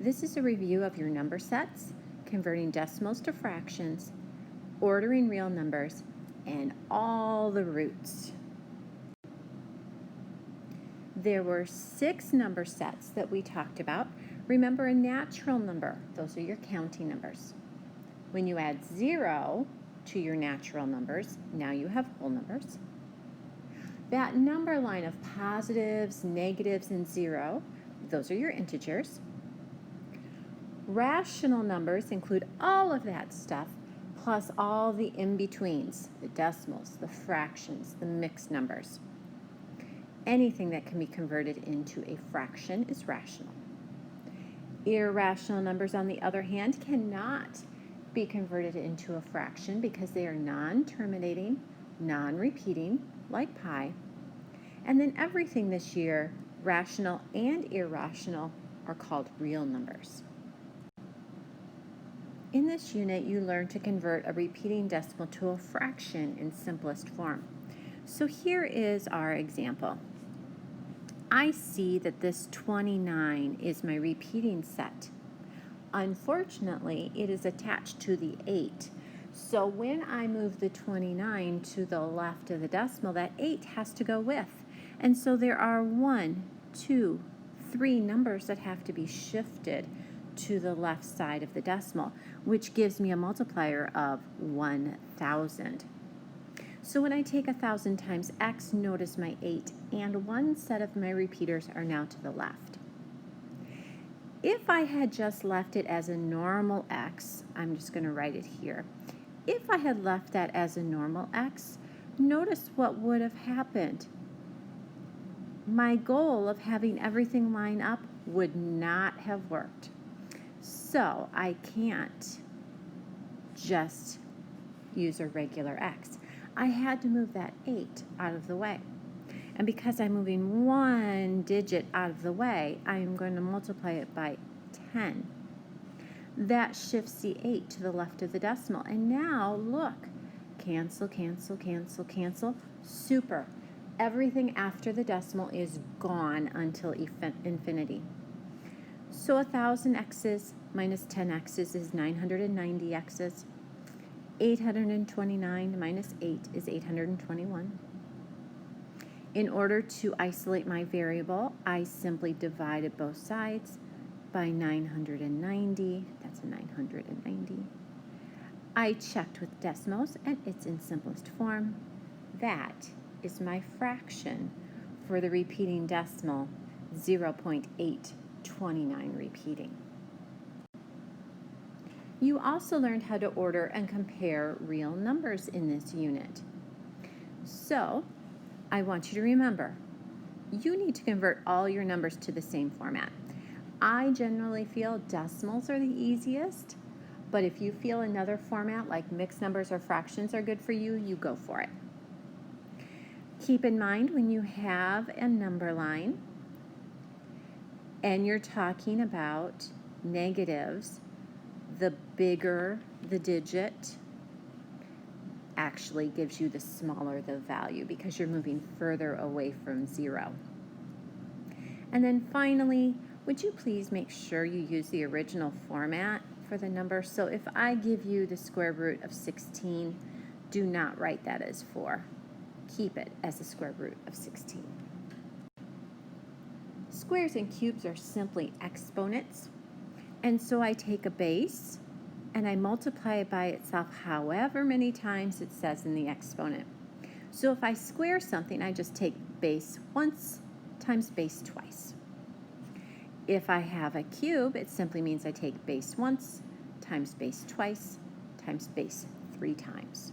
This is a review of your number sets, converting decimals to fractions, ordering real numbers, and all the roots. There were 6 number sets that we talked about. Remember, a natural number, those are your counting numbers. When you add 0 to your natural numbers, now you have whole numbers. That number line of positives, negatives, and 0, those are your integers. Rational numbers include all of that stuff, plus all the in-betweens, the decimals, the fractions, the mixed numbers. Anything that can be converted into a fraction is rational. Irrational numbers, on the other hand, cannot be converted into a fraction because they are non-terminating, non-repeating, like pi. And then everything this year, rational and irrational, are called real numbers. In this unit, you learn to convert a repeating decimal to a fraction in simplest form. So here is our example. I see that this 29 is my repeating set. Unfortunately, it is attached to the 8. So when I move the 29 to the left of the decimal, that 8 has to go with. And so there are 1, 2, 3 numbers that have to be shifted to the left side of the decimal, which gives me a multiplier of 1,000. So when I take 1,000 times x, notice my 8 and one set of my repeaters are now to the left. If I had just left it as a normal x, I'm just going to write it here. If I had left that as a normal x, notice what would have happened. My goal of having everything line up would not have worked. So I can't just use a regular x. I had to move that 8 out of the way. And because I'm moving one digit out of the way, I am going to multiply it by 10. That shifts the 8 to the left of the decimal. And now, look, cancel, cancel, cancel, cancel. Super. Everything after the decimal is gone until infinity. So 1,000 x's minus 10 x's is 990 x's. 829 minus 8 is 821. In order to isolate my variable, I simply divided both sides by 990. That's a 990. I checked with decimals, and it's in simplest form. That is my fraction for the repeating decimal, 0.829 repeating. You also learned how to order and compare real numbers in this unit. So, I want you to remember, you need to convert all your numbers to the same format. I generally feel decimals are the easiest, but if you feel another format like mixed numbers or fractions are good for you, you go for it. Keep in mind when you have a number line and you're talking about negatives, the bigger the digit actually gives you the smaller the value because you're moving further away from 0. And then finally, would you please make sure you use the original format for the number? So if I give you the square root of 16, do not write that as 4. Keep it as the square root of 16. Squares and cubes are simply exponents. And so I take a base and I multiply it by itself however many times it says in the exponent. So if I square something, I just take base once times base twice. If I have a cube, it simply means I take base once times base twice times base 3 times.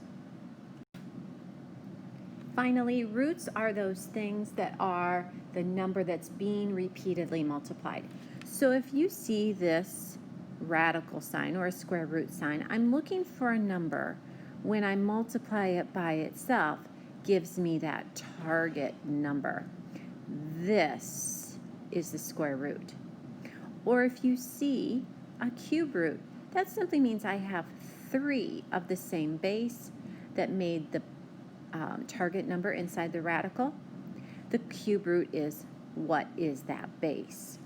Finally, roots are those things that are the number that's being repeatedly multiplied. So if you see this radical sign or a square root sign, I'm looking for a number. When I multiply it by itself, gives me that target number. This is the square root. Or if you see a cube root, that simply means I have 3 of the same base that made the target number inside the radical. The cube root is what is that base.